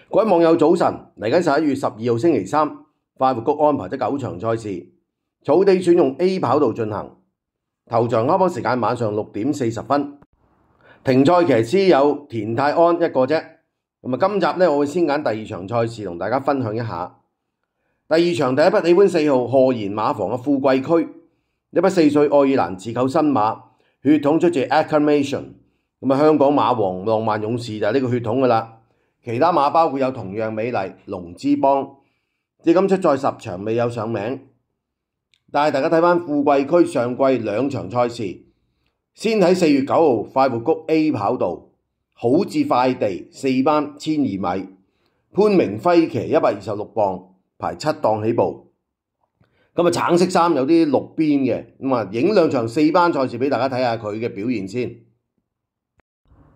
各位網友早晨，嚟緊11月12號星期三，快活谷安排咗9場賽事，草地選用 A 跑道進行。頭場開波時間晚上6點40分，停賽騎師有田泰安一個啫。今集我會先揀第二場賽事同大家分享一下。第二場第一匹喜歡4號賀賢馬房嘅富貴區，一匹4歲愛爾蘭自購新馬，血統出自 Acclamation。香港馬王浪漫勇士就係呢個血統㗎喇。其他馬包括有同樣美麗、龍之邦，至今出賽10場未有上名。但係大家睇返富貴區上季2場賽事，先睇4月9號快活谷 A 跑道，好至快地4班1200米，潘明輝騎126磅，排7檔起步。橙色衫有啲綠邊嘅，影2場4班賽事俾大家睇下佢嘅表現先。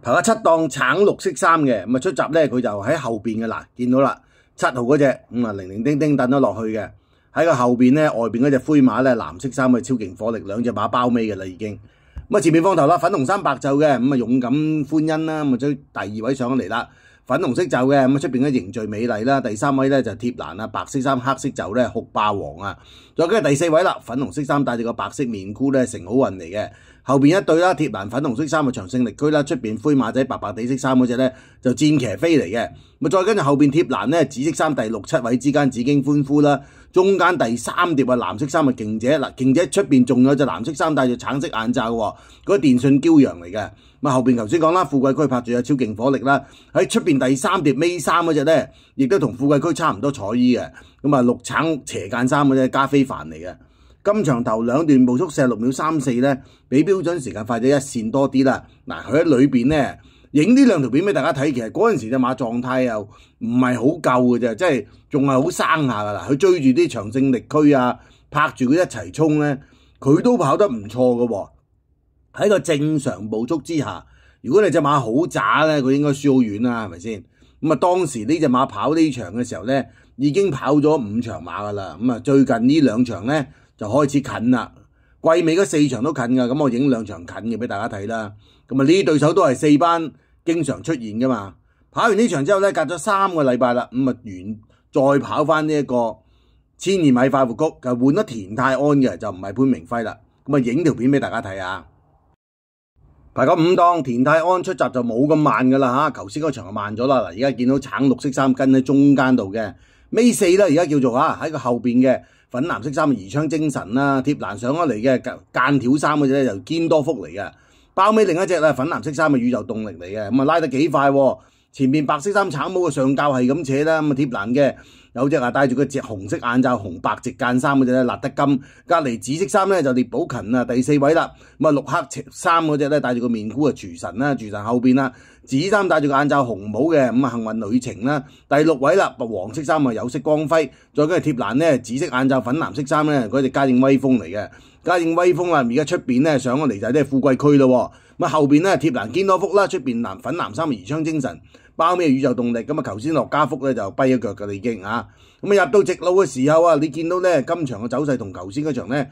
排咗7檔橙綠色衫嘅，出閘咧佢就喺後邊嘅啦，見到啦7號嗰隻零零丁丁等咗落去嘅，喺個後邊咧外邊嗰隻灰馬咧藍色衫嘅超勁火力，2隻馬包尾嘅啦已經。前面放頭啦，粉紅衫白袖嘅，勇敢歡欣啦，追第2位上咗嚟啦，粉紅色袖嘅，出邊嘅凝聚美麗啦，第3位咧就貼蘭啊，白色衫黑色袖咧酷霸王啊，再跟住第4位啦，粉紅色衫帶住個白色面箍咧成好運嚟嘅。後邊一對啦，貼蘭粉紅色衫嘅長勝力區啦，出邊灰馬仔白白地色衫嗰隻咧就戰騎飛嚟嘅。再跟住後邊貼蘭咧紫色衫第6、7位之間紫荊歡呼啦，中間第3碟藍色衫嘅勁姐嗱，勁姐出邊仲有隻藍色衫帶住橙色眼罩喎，嗰個電信驕陽嚟嘅。後邊頭先講啦，富貴區拍住有超勁火力啦，喺出邊第3碟尾3嗰隻咧，亦都同富貴區差唔多彩衣嘅，綠橙斜間衫嗰隻加菲凡嚟嘅。今場頭2段步速46秒34咧，比標準時間快咗1線多啲啦。佢喺裏邊咧影呢2條片俾大家睇，其實嗰陣時隻馬狀態又唔係好夠嘅啫，即係仲係好生下噶啦。佢追住啲長勝力區啊，拍住佢一齊衝咧，佢都跑得唔錯嘅喎。喺個正常步速之下，如果你隻馬好渣咧，佢應該輸好遠啦，係咪先？當時呢隻馬跑呢場嘅時候咧，已經跑咗5場馬噶啦。最近呢2場咧就開始近啦，季尾嗰4場都近噶，我影2場近嘅俾大家睇啦。呢啲對手都係4班經常出現噶嘛。跑完呢場之後咧，隔咗3個禮拜啦，再跑翻呢一個1200米快活谷，就換咗田泰安嘅，就唔係潘明輝啦。影條片俾大家睇下。排個5檔，田泰安出閘就冇咁慢噶啦嚇，頭先嗰場就慢咗啦。而家見到橙綠色衫跟喺中間度嘅，尾4啦，而家叫做喺個後邊嘅粉藍色衫嘅宜昌精神啦，貼蘭上咗嚟嘅間條衫嗰隻咧就堅多福嚟嘅，包尾另一隻啦粉藍色衫嘅宇宙動力嚟嘅，拉得幾快喎。前面白色衫橙帽嘅上教係咁扯啦，貼蘭嘅有隻戴住個紅色眼罩紅白直間衫嗰隻咧辣得金，隔離紫色衫咧就聶寶勤啊，第4位啦。綠黑衫嗰隻咧戴住個面箍嘅廚神啦，廚神後邊啦，紫衫戴住個眼罩紅帽嘅幸運旅程啦，第6位啦，黃色衫有色光輝，再跟住貼蘭咧紫色眼罩粉藍色衫咧嗰隻嘉應威風嚟嘅，嘉應威風啦，而家出邊咧上咗嚟就係啲富貴區咯。後邊咧貼蘭堅多福啦，出邊粉藍衫嘅宜昌精神，包咩宇宙動力咁頭先落家福咧就跛一腳㗎啦已經啊。入到直路嘅時候啊，你見到咧今場嘅走勢同頭先嗰場咧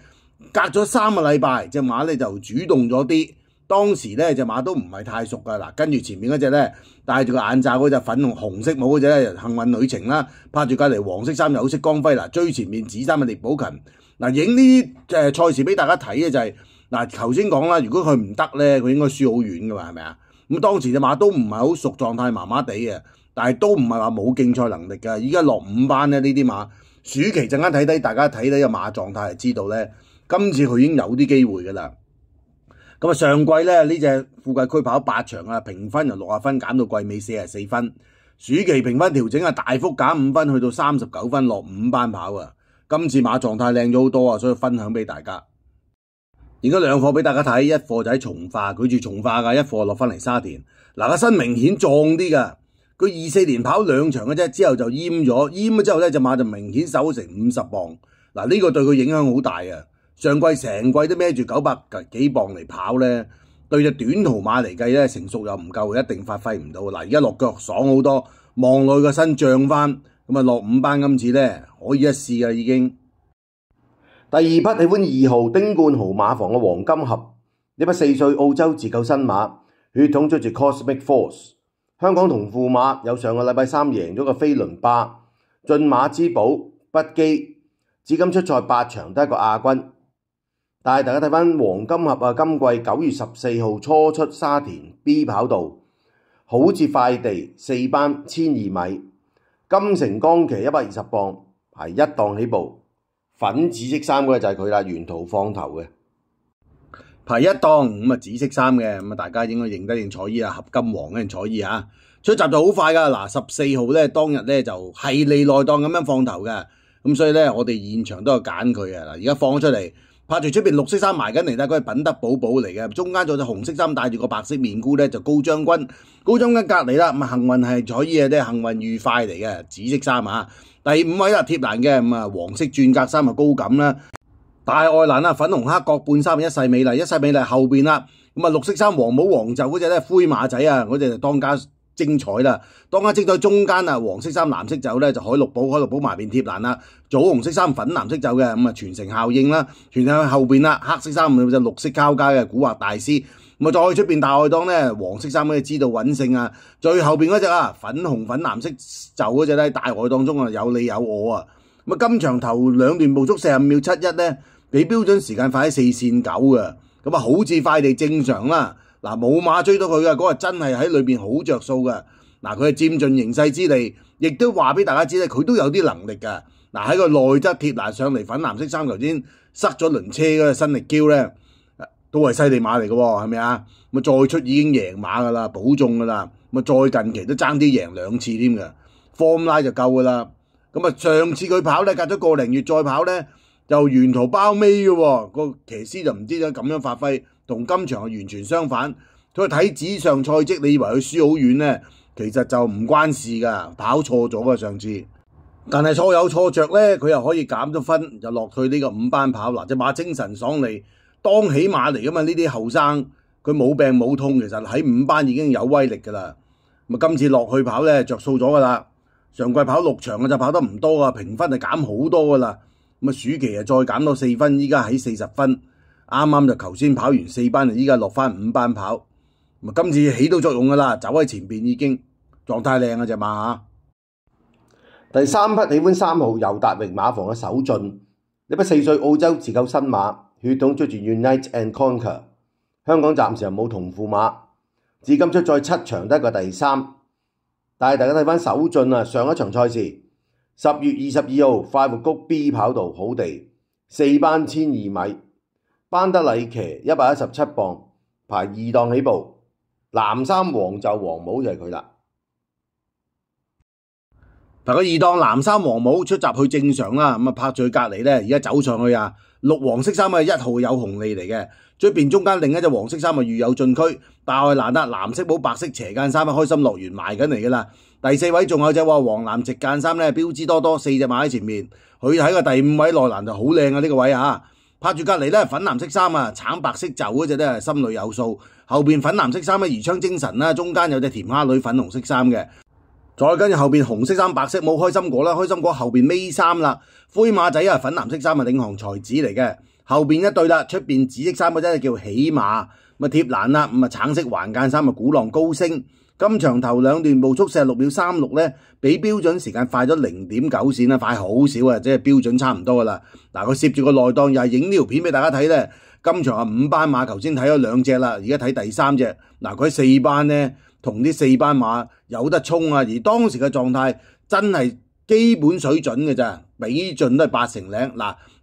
隔咗3個禮拜，隻馬咧就主動咗啲。當時咧隻馬都唔係太熟㗎，跟住前面嗰隻咧戴住個眼罩嗰隻粉紅色帽嗰隻咧幸運旅程啦，拍住隔離黃色衫有色光輝啦，追前面紫衫嘅聶寶勤。影呢啲賽事俾大家睇嘅就係頭先講啦，如果佢唔得咧，佢應該輸好遠㗎嘛，係咪啊？當時隻馬都唔係好熟，狀態麻麻地嘅，但係都唔係話冇競賽能力㗎。依家落5班咧，呢啲馬暑期陣間睇睇，大家睇睇個馬狀態就知道咧，今次佢已經有啲機會㗎啦。上季咧呢隻富貴區跑8場啊，評分由60分減到季尾44分，暑期評分調整大幅減5分，去到39分，落5班跑啊。今次馬狀態靚咗好多啊，所以分享俾大家。而家2課俾大家睇，一課就喺從化，佢住從化㗎，一課落翻嚟沙田。個身明顯壯啲㗎，佢24年跑2場嘅啫，之後就閹咗之後咧隻馬就明顯瘦成50磅。呢個對佢影響好大啊！上季成季都孭住900幾磅嚟跑咧，對隻短途馬嚟計咧成熟又唔夠，一定發揮唔到。而家落腳爽好多，望落去個身漲翻，落5班今次咧可以一試㗎已經。第2匹喜歡2號丁冠豪馬房嘅黃金盒，呢匹4歲澳洲自購新馬，血統出自 Cosmic Force，香港同富馬有上個禮拜3贏咗個飛輪霸、駿馬之寶、不羈，至今出賽8場得一個亞軍。但係大家睇翻黃金盒今季9月14號初出沙田 B 跑道，好似快地4班1200米，金城江騎120磅，排1檔起步，粉紫色衫嗰隻就係佢啦，沿途放頭嘅。排1檔咁紫色衫嘅，大家應該認得件彩衣啊，合金黃嗰件彩衣啊，出閘就好快噶。嗱14號咧當日咧就係利內檔咁樣放頭嘅，咁所以咧我哋現場都有揀佢嘅。嗱而家放咗出嚟，拍住出邊綠色衫埋緊嚟啦，佢係品德寶寶嚟嘅，中間仲有隻紅色衫戴住個白色面箍咧就高將軍，高將軍隔離啦，幸運係彩衣啊，啲幸運愉快嚟嘅，紫色衫啊。第5位啦貼欄嘅黃色鑽格衫高錦啦。大愛蘭啊，粉紅黑各半衫一世美麗，一世美麗後邊啦，綠色衫黃帽黃袖嗰隻咧灰馬仔啊，嗰隻就當家精彩啦。當家精彩中間啊，黃色衫藍色袖咧就海陸寶埋邊貼欄啦，棗紅色衫粉藍色袖嘅傳承效應啦，傳承後邊啦，黑色衫就綠色交加嘅古惑大師，再出邊大愛檔咧黃色衫嗰隻知道穩勝啊，最後邊嗰隻啊粉紅粉藍色袖嗰隻咧大愛檔中啊有你有我啊，今場頭2段步速45秒71咧。比標準時間快喺4線9嘅，好似快地正常啦。冇馬追到佢嘅嗰日真係喺裏邊好着數嘅。佢係佔盡形勢之利，亦都話俾大家知咧，佢都有啲能力嘅。喺個內側貼欄上嚟粉藍色衫頭先塞咗輪車嗰個新力嬌咧，都係犀利馬嚟嘅喎，係咪啊？再出已經贏馬噶啦，保中噶啦。再近期都爭啲贏2次添嘅，form 拉就夠噶啦。上次佢跑咧，隔咗個零月再跑咧。就沿途包尾嘅喎，個騎師就唔知點解咁樣發揮，同今場係完全相反。佢睇紙上賽績，你以為佢輸好遠呢？其實就唔關事㗎，跑錯咗㗎上次。但係錯有錯着呢，佢又可以減咗分，就落去呢個5班跑。隻馬精神爽利，當起馬嚟㗎嘛。呢啲後生佢冇病冇痛，其實喺5班已經有威力㗎啦。今次落去跑呢，着數咗㗎啦。上季跑6場就跑得唔多啊，評分就減好多㗎啦。暑期再減到4分，依家喺40分，啱啱就頭先跑完4班，依家落翻5班跑，今次起到作用噶啦，走喺前邊已經狀態靚啊隻馬嚇。第3匹喜歡3號尤達榮馬房嘅首進，呢匹4歲澳洲自購新馬，血統出自 Unite and Conquer， 香港暫時又冇同富馬，至今出賽7場得一個第3，但係大家睇翻首進啊，上一場賽事。10月22號快活谷 B 跑道好地4班1200米，班德禮騎117磅，排2檔起步，藍衫黃袖黃帽就係佢啦。排個2檔藍衫黃帽出閘去正常啦，拍住佢隔離咧，而家走上去啊，綠黃色衫1號有紅利嚟嘅，出邊中間另一隻黃色衫御有進區，大愛蘭藍色帽白色斜間衫開心樂園埋緊嚟噶啦。第4位仲有隻黃藍直間衫咧，標誌多多4隻馬喺前面，佢喺個第5位內欄就好靚啊呢個位啊，拍住隔離咧粉藍色衫橙白色袖嗰隻咧心裏有數，後邊粉藍色衫宜昌精神啦，中間有隻甜蝦女粉紅色衫嘅，再跟住後邊紅色衫白色帽開心果啦，開心果後邊尾衫啦，灰馬仔粉藍色衫領航才子嚟嘅，後邊一對啦，出邊紫色衫嗰隻叫喜馬，貼欄啦，橙色橫間衫鼓浪高升。今場頭2段步速46秒36咧，比標準時間快咗0.9線啦，快好少啊，即係標準差唔多噶啦。佢攝住個內檔又係影呢條片俾大家睇咧。今場5班馬，頭先睇咗2隻啦，而家睇第3隻。佢4班咧，同啲4班馬有得衝啊，而當時嘅狀態真係基本水準嘅咋，比盡都係8成零。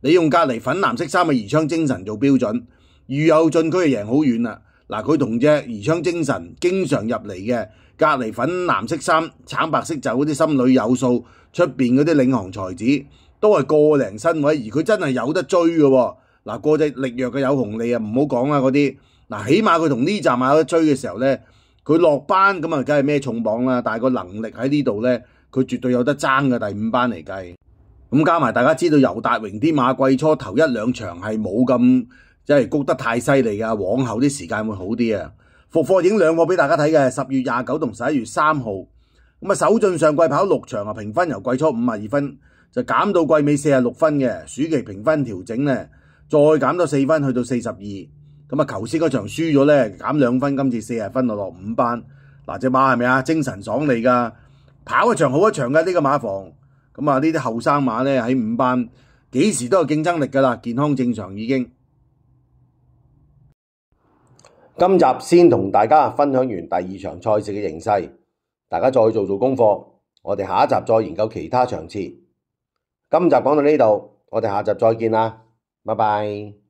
你用隔離粉藍色衫嘅宜昌精神做標準，御有進區就贏好遠啦。佢同隻宜昌精神經常入嚟嘅，隔離粉藍色衫橙白色袖嗰啲心裏有數，出邊嗰啲領航才子都係個零身位，而佢真係有得追嘅喎。過隻力弱嘅有紅利啊，唔好講啦嗰啲。起碼佢同呢站馬有得追嘅時候咧，佢落班咁梗係咩重磅啦，但係個能力喺呢度咧，佢絕對有得爭嘅第5班嚟計。咁加埋大家知道尤達榮啲馬季初頭1-2場係冇咁。真係谷得太犀利㗎，往後啲時間會好啲啊！復課影2個俾大家睇嘅，10月29同11月3號。首進上季跑6場評分由季初52分就減到季尾46分嘅，暑期評分調整咧，再減到4分去到42。頭先嗰場輸咗咧，減2分，今次40分落5班。嗱，隻馬係咪啊？精神爽利㗎，跑一場好一場㗎呢個馬房。咁啊，呢啲後生馬咧喺5班幾時都有競爭力㗎啦，健康正常已經。今集先同大家分享完第2場賽事嘅形勢，大家再做功課，我哋下一集再研究其他場次。今集講到呢度，我哋下集再見啦，拜拜。